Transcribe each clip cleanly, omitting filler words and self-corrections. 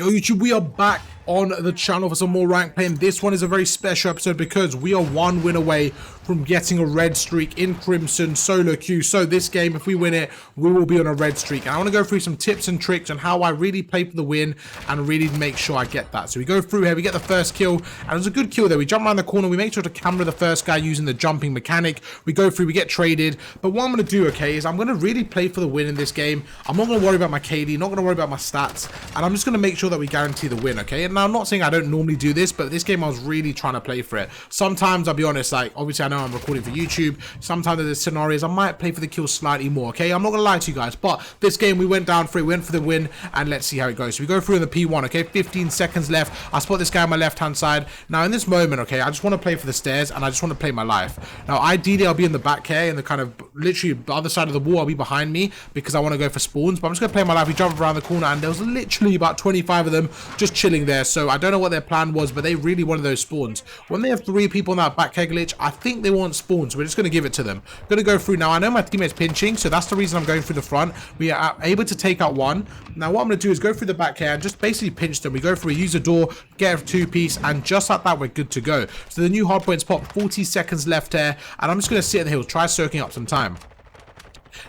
Yo YouTube, we are back on the channel for some more rank play, and this one is a very special episode because we are one win away from getting a red streak in Crimson solo queue. So this game, if we win it, we will be on a red streak, and I want to go through some tips and tricks on how I really play for the win and really make sure I get that. So we go through here, we get the first kill, and it was a good kill there. We jump around the corner, we make sure to camera the first guy using the jumping mechanic. We go through, we get traded, but what I'm going to do, okay, is I'm going to really play for the win in this game. I'm not going to worry about my KD, not going to worry about my stats, and I'm just going to make sure that we guarantee the win, okay? And now I'm not saying I don't normally do this, but this game I was really trying to play for it. Sometimes, I'll be honest, like, obviously I know I'm recording for YouTube. Sometimes there's scenarios I might play for the kill slightly more, okay? I'm not gonna lie to you guys, but this game we went down for it, we went for the win, and let's see how it goes. So we go through in the P1, okay? 15 seconds left. I spot this guy on my left-hand side. Now in this moment, okay, I just want to play for the stairs, and I just want to play my life. Now ideally I'll be in the back here, in the kind of literally the other side of the wall. I'll be behind me because I want to go for spawns, but I'm just gonna play my life. We jump around the corner, and there was literally about 25 of them just chilling there. So I don't know what their plan was, but they really wanted those spawns. When they have 3 people on that back here glitch, I think they want spawns. So we're just going to give it to them. Going to go through now. I know my teammate's pinching, so that's the reason I'm going through the front. We are able to take out one. Now what I'm going to do is go through the back here and just basically pinch them. We go through, we use the door, get a 2-piece, and just like that, we're good to go. So the new hard points pop, 40 seconds left here, and I'm just going to sit in the hill, try soaking up some time.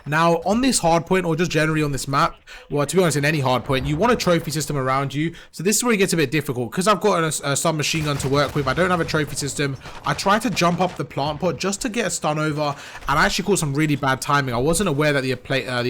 Now, on this hard point, or just generally on this map, well, to be honest, in any hard point, you want a trophy system around you. So this is where it gets a bit difficult. Because I've got a submachine gun to work with, I don't have a trophy system. I try to jump up the plant pot just to get a stun over, and I actually caught some really bad timing. I wasn't aware that the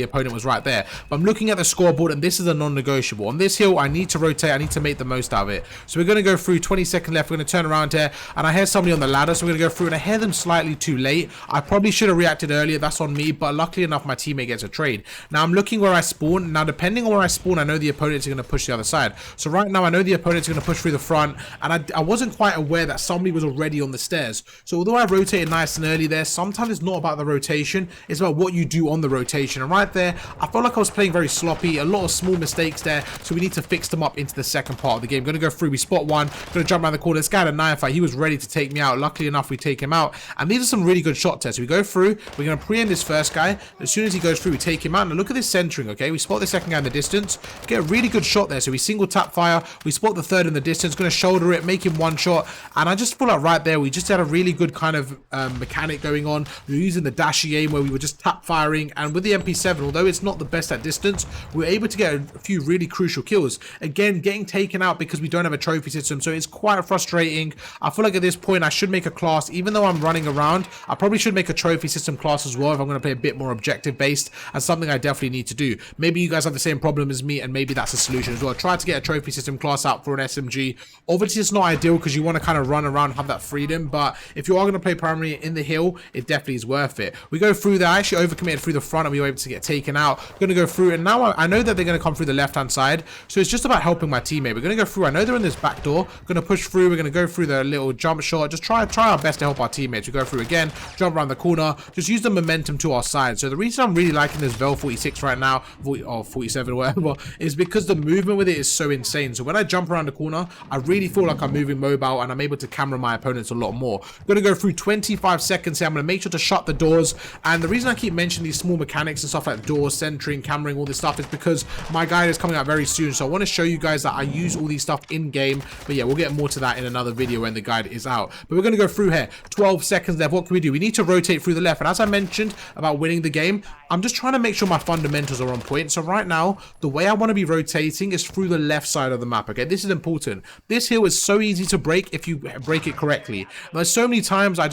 opponent was right there. But I'm looking at the scoreboard, and this is a non-negotiable. On this hill, I need to rotate. I need to make the most out of it. So we're going to go through, 20 seconds left. We're going to turn around here, and I hear somebody on the ladder. So we're going to go through, and I hear them slightly too late. I probably should have reacted earlier. That's on me, but luckily enough, my teammate gets a trade. Now I'm looking where I spawn. Now depending on where I spawn, I know the opponents are going to push the other side. So right now I know the opponents are going to push through the front, and I wasn't quite aware that somebody was already on the stairs. So although I rotated nice and early there, sometimes it's not about the rotation, it's about what you do on the rotation. And right there, I felt like I was playing very sloppy, a lot of small mistakes there, so we need to fix them up into the second part of the game. Going to go through, we spot one, going to jump around the corner. This guy had a knife fight, he was ready to take me out. Luckily enough, we take him out, and these are some really good shot tests. We go through, we're going to pre-end this first guy. As soon as he goes through, we take him out. Now look at this centering, okay? We spot the second guy in the distance, get a really good shot there. So we single tap fire, we spot the third in the distance, going to shoulder it, make him one shot, and I just feel like right there we just had a really good kind of mechanic going on. We were using the dashy aim where we were just tap firing, and with the MP7, although it's not the best at distance, we were able to get a few really crucial kills. Again, getting taken out because we don't have a trophy system, so it's quite frustrating. I feel like at this point I should make a class, even though I'm running around, I probably should make a trophy system class as well if I'm going to play a bit more objective based, and something I definitely need to do. Maybe you guys have the same problem as me, and maybe that's a solution as well. Try to get a trophy system class out for an SMG. Obviously it's not ideal because you want to kind of run around and have that freedom, but if you are going to play primarily in the hill, it definitely is worth it. We go through there. I actually overcommitted through the front, and we were able to get taken out. Going to go through, and now I know that they're going to come through the left hand side, so it's just about helping my teammate. We're going to go through. I know they're in this back door. Going to push through. We're going to go through the little jump shot, just try our best to help our teammates. We go through again, jump around the corner, just use the momentum to our side. So the reason I'm really liking this Vel 46 right now, or 47 or whatever, is because the movement with it is so insane. So when I jump around the corner, I really feel like I'm moving mobile, and I'm able to camera my opponents a lot more. I'm going to go through 25 seconds here. I'm going to make sure to shut the doors, and the reason I keep mentioning these small mechanics and stuff like doors, centering, cameraing, all this stuff is because my guide is coming out very soon, so I want to show you guys that I use all these stuff in game. But yeah, we'll get more to that in another video when the guide is out. But we're going to go through here, 12 seconds left. What can we do? We need to rotate through the left, and as I mentioned about winning the game, I'm just trying to make sure my fundamentals are on point. So right now, the way I want to be rotating is through the left side of the map, okay? This is important. This hill is so easy to break if you break it correctly. There's so many times I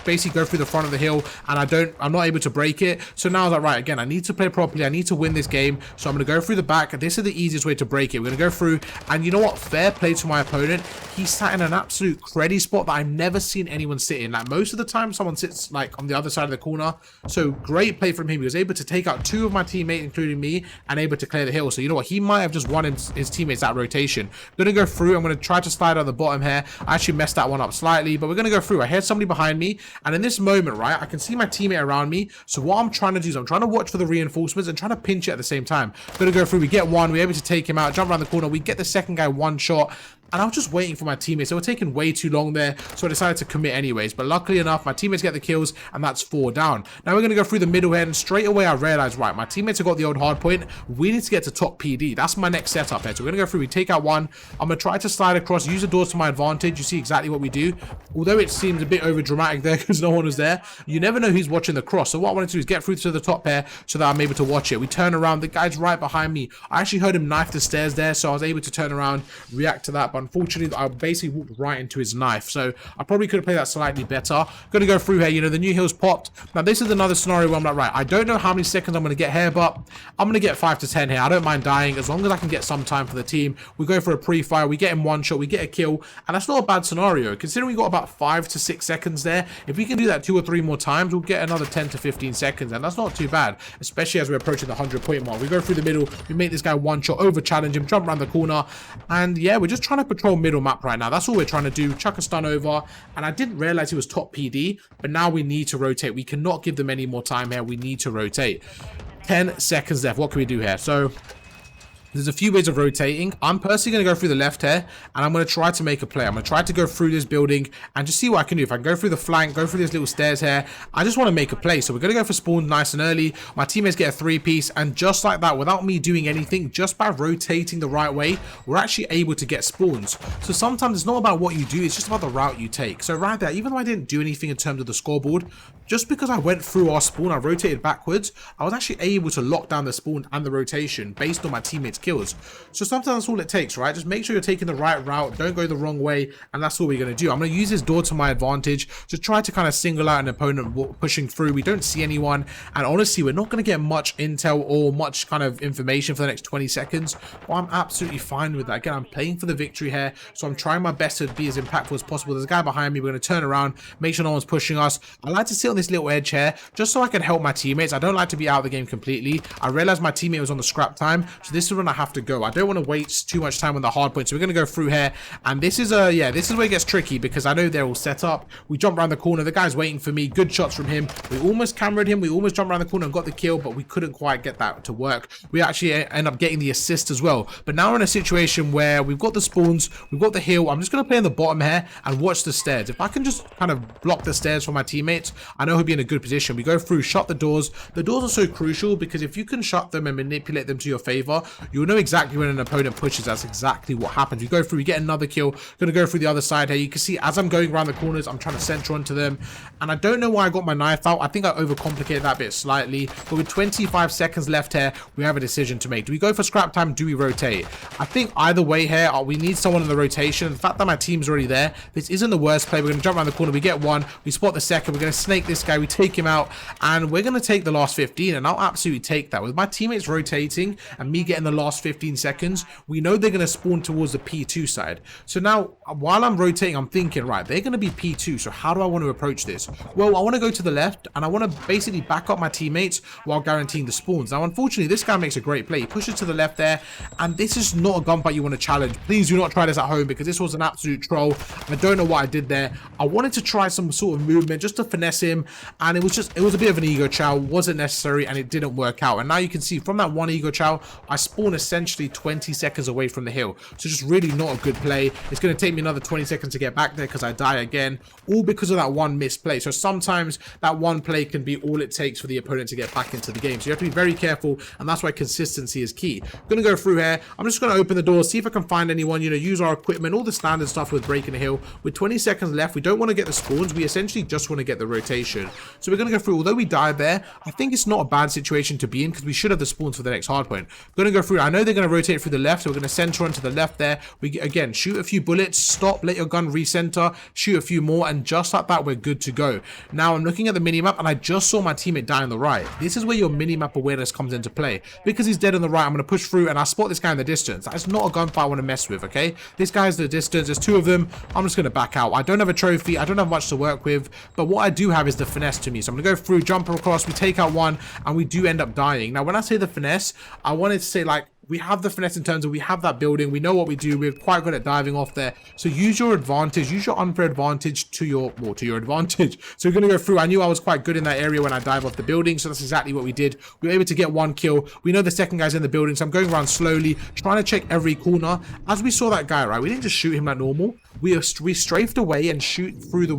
basically go through the front of the hill, and I'm not able to break it. So now I was like, right, again, I need to play properly. I need to win this game. So I'm going to go through the back. This is the easiest way to break it. We're going to go through, and you know what? Fair play to my opponent. He sat in an absolute creddy spot that I've never seen anyone sit in. Like most of the time, someone sits like on the other side of the corner. So great play from him. He was able to take out 2 of my teammates, including me, and able to clear the hill. So you know what? He might have just won his teammates that rotation. I'm going to go through. I'm going to try to slide on the bottom here. I actually messed that one up slightly, but we're going to go through. I heard somebody behind me, and in this moment, right, I can see my teammate around me. So what I'm trying to do is I'm trying to watch for the reinforcements and trying to pinch it at the same time. I'm going to go through. We get one. We're able to take him out, jump around the corner. We get the second guy one shot. And I was just waiting for my teammates. They were taking way too long there, so I decided to commit anyways. But luckily enough, my teammates get the kills, and that's 4 down. Now we're going to go through the middle here, and straight away I realized, right, my teammates have got the old hard point. We need to get to top PD. That's my next setup here. So we're going to go through, we take out one. I'm going to try to slide across, use the doors to my advantage. You see exactly what we do. Although it seems a bit over dramatic there because no one was there, you never know who's watching the cross. So what I wanted to do is get through to the top here so that I'm able to watch it. We turn around, the guy's right behind me. I actually heard him knife the stairs there, so I was able to turn around, react to that. But unfortunately, I basically walked right into his knife, so I probably could have played that slightly better. Gonna go through here, you know, the new hills popped. Now this is another scenario where I'm like, right, I don't know how many seconds I'm gonna get here, but I'm gonna get 5 to 10 here. I don't mind dying as long as I can get some time for the team. We go for a pre-fire, we get him one shot, we get a kill, and that's not a bad scenario considering we got about 5 to 6 seconds there. If we can do that 2 or 3 more times, we'll get another 10 to 15 seconds, and that's not too bad, especially as we're approaching the 100-point mark. We go through the middle, we make this guy one shot, over challenge him, jump around the corner, and yeah, we're just trying to patrol middle map right now. That's all we're trying to do. Chuck a stun over, and I didn't realize he was top PD, but now we need to rotate. We cannot give them any more time here. We need to rotate. 10 seconds left. What can we do here? So there's a few ways of rotating. I'm personally going to go through the left here, and I'm going to try to make a play. I'm going to try to go through this building and just see what I can do. If I can go through the flank, go through these little stairs here, I just want to make a play. So we're going to go for spawn nice and early. My teammates get a 3-piece, and just like that, without me doing anything, just by rotating the right way, we're actually able to get spawns. So sometimes it's not about what you do, it's just about the route you take. So right there, even though I didn't do anything in terms of the scoreboard, just because I went through our spawn, I rotated backwards, I was actually able to lock down the spawn and the rotation based on my teammates' kills. So sometimes that's all it takes, right? Just make sure you're taking the right route, don't go the wrong way, and that's all we're going to do. I'm going to use this door to my advantage to try to kind of single out an opponent pushing through. We don't see anyone, and honestly, we're not going to get much intel or much kind of information for the next 20 seconds. Well, I'm absolutely fine with that. Again, I'm playing for the victory here, so I'm trying my best to be as impactful as possible. There's a guy behind me. We're going to turn around, make sure no one's pushing us. I like to sit on this little edge here just so I can help my teammates. I don't like to be out of the game completely. I realized my teammate was on the scrap time, so this is when I have to go. I don't want to waste too much time on the hard point, so we're going to go through here, and this is yeah, this is where it gets tricky because I know they're all set up. We jump around the corner, the guy's waiting for me, good shots from him. We almost cameraed him, we almost jumped around the corner and got the kill, but we couldn't quite get that to work. We actually end up getting the assist as well. But now we're in a situation where we've got the spawns, we've got the hill. I'm just going to play in the bottom here and watch the stairs. If I can just kind of block the stairs for my teammates, I know he'll be in a good position. We go through, shut the doors. The doors are so crucial because if you can shut them and manipulate them to your favor, you'll know exactly when an opponent pushes. That's exactly what happens. We go through, we get another kill. Gonna go through the other side here. You can see as I'm going around the corners, I'm trying to center onto them, and I don't know why I got my knife out. I think I overcomplicated that bit slightly, but with 25 seconds left here, we have a decision to make. Do we go for scrap time? Do we rotate? I think either way here, we need someone in the rotation. The fact that my team's already there, this isn't the worst play. We're gonna jump around the corner, we get one, we spot the second, we're gonna snake this guy, we take him out, and we're gonna take the last 15, and I'll absolutely take that. With my teammates rotating and me getting the last 15 seconds, we know they're gonna spawn towards the P2 side. So now while I'm rotating, I'm thinking, right, they're going to be P2, so how do I want to approach this? Well, I want to go to the left and I want to basically back up my teammates while guaranteeing the spawns. Now unfortunately, this guy makes a great play. He pushes to the left there, and this is not a gunfight you want to challenge. Please do not try this at home because this was an absolute troll. I don't know what I did there. I wanted to try some sort of movement just to finesse him, and it was a bit of an ego chow. Wasn't necessary, and it didn't work out. And now you can see from that one ego chow, I spawn essentially 20 seconds away from the hill. So just really not a good play. It's going to take me another 20 seconds to get back there because I die again, all because of that one missed play. So sometimes that one play can be all it takes for the opponent to get back into the game. So you have to be very careful, and that's why consistency is key. I'm going to go through here. I'm just going to open the door, see if I can find anyone, you know, use our equipment, all the standard stuff with breaking the hill. With 20 seconds left, we don't want to get the spawns. We essentially just want to get the rotation. So we're going to go through. Although we died there, I think it's not a bad situation to be in because we should have the spawns for the next hard point. I'm going to go through. I know they're going to rotate through the left, so we're going to center onto the left there. We again shoot a few bullets, stop, let your gun recenter, shoot a few more, and just like that, we're good to go. Now I'm looking at the minimap, and I just saw my teammate die on the right. This is where your minimap awareness comes into play. Because he's dead on the right, I'm going to push through, and I spot this guy in the distance. That's not a gunfight I want to mess with, okay? This guy's the distance. There's two of them. I'm just going to back out. I don't have a trophy. I don't have much to work with, but what I do have is the finesse to me. So I'm going to go through, jump across, we take out one, and we do end up dying. Now, when I say the finesse, I wanted to say, like, we have the finesse in terms of we have that building, we know what we do, we're quite good at diving off there. So use your advantage, use your unfair advantage to your advantage. So we're going to go through. I knew I was quite good in that area when I dive off the building, so that's exactly what we did. We were able to get one kill. We know the second guy's in the building, so I'm going around slowly, trying to check every corner. As we saw that guy, right, we didn't just shoot him like normal. We strafed away and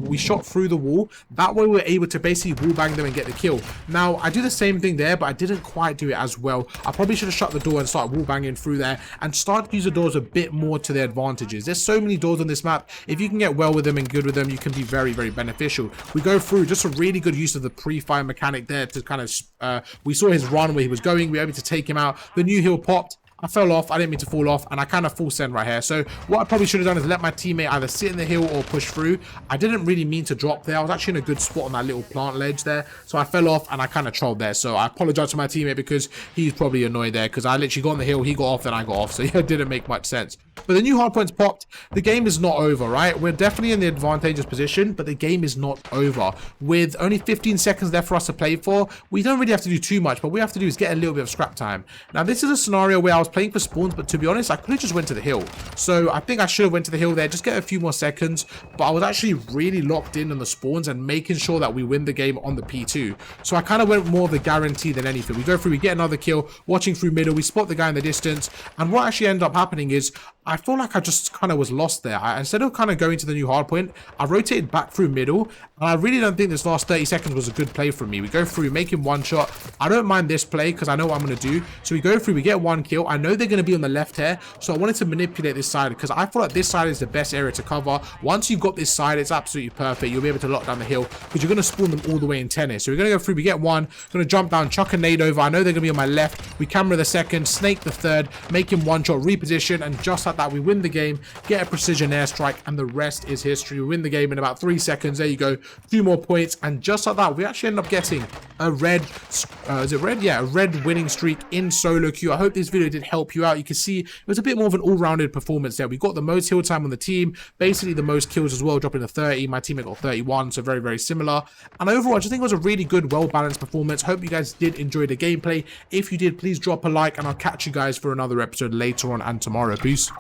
we shot through the wall. That way we were able to basically wall bang them and get the kill. Now, I do the same thing there, but I didn't quite do it as well. I probably should have shut the door and started wall banging through there and start to use the doors a bit more to their advantages. There's so many doors on this map. If you can get well with them and good with them, you can be very, very beneficial. We go through just a really good use of the pre-fire mechanic there to kind of, we saw his run where he was going. We were able to take him out. The new hill popped. I fell off. I didn't mean to fall off, and I kind of full send right here. So what I probably should have done is let my teammate either sit in the hill or push through. I didn't really mean to drop there. I was actually in a good spot on that little plant ledge there. So I fell off, and I kind of trolled there. So I apologize to my teammate because he's probably annoyed there because I literally got on the hill, he got off, then I got off. So yeah, it didn't make much sense. But the new hard points popped. The game is not over, right? We're definitely in the advantageous position, but the game is not over. With only 15 seconds left for us to play for, we don't really have to do too much, but what we have to do is get a little bit of scrap time. Now, this is a scenario where I was playing for spawns, but to be honest, I could have just went to the hill. So I think I should have went to the hill there, just get a few more seconds, but I was actually really locked in on the spawns and making sure that we win the game on the P2. So I kind of went more of a guarantee than anything. We go through, we get another kill, watching through middle, we spot the guy in the distance, and what actually ended up happening is I feel like I just kind of was lost there. Instead of kind of going to the new hard point, I rotated back through middle, and I really don't think this last 30 seconds was a good play from me. We go through, make him one shot. I don't mind this play because I know what I'm going to do. So we go through, we get one kill. I know they're going to be on the left here, so I wanted to manipulate this side because I feel like this side is the best area to cover. Once you've got this side, it's absolutely perfect. You'll be able to lock down the hill because you're going to spawn them all the way in tennis. So we're going to go through, we get one, going to jump down, chuck a nade over. I know they're going to be on my left. We camera the second, snake the third, make him one shot, reposition, and just like that, we win the game, get a precision airstrike, and the rest is history. We win the game in about 3 seconds. There you go, 2 more points, and just like that, we actually end up getting a red, is it red? Yeah, a red winning streak in solo queue. I hope this video did help you out. You can see it was a bit more of an all-rounded performance there. We got the most hill time on the team, basically the most kills as well, dropping to 30. My teammate got 31, so very, very similar. And overall, I just think it was a really good, well-balanced performance. Hope you guys did enjoy the gameplay. If you did, please drop a like, and I'll catch you guys for another episode later on and tomorrow. Peace.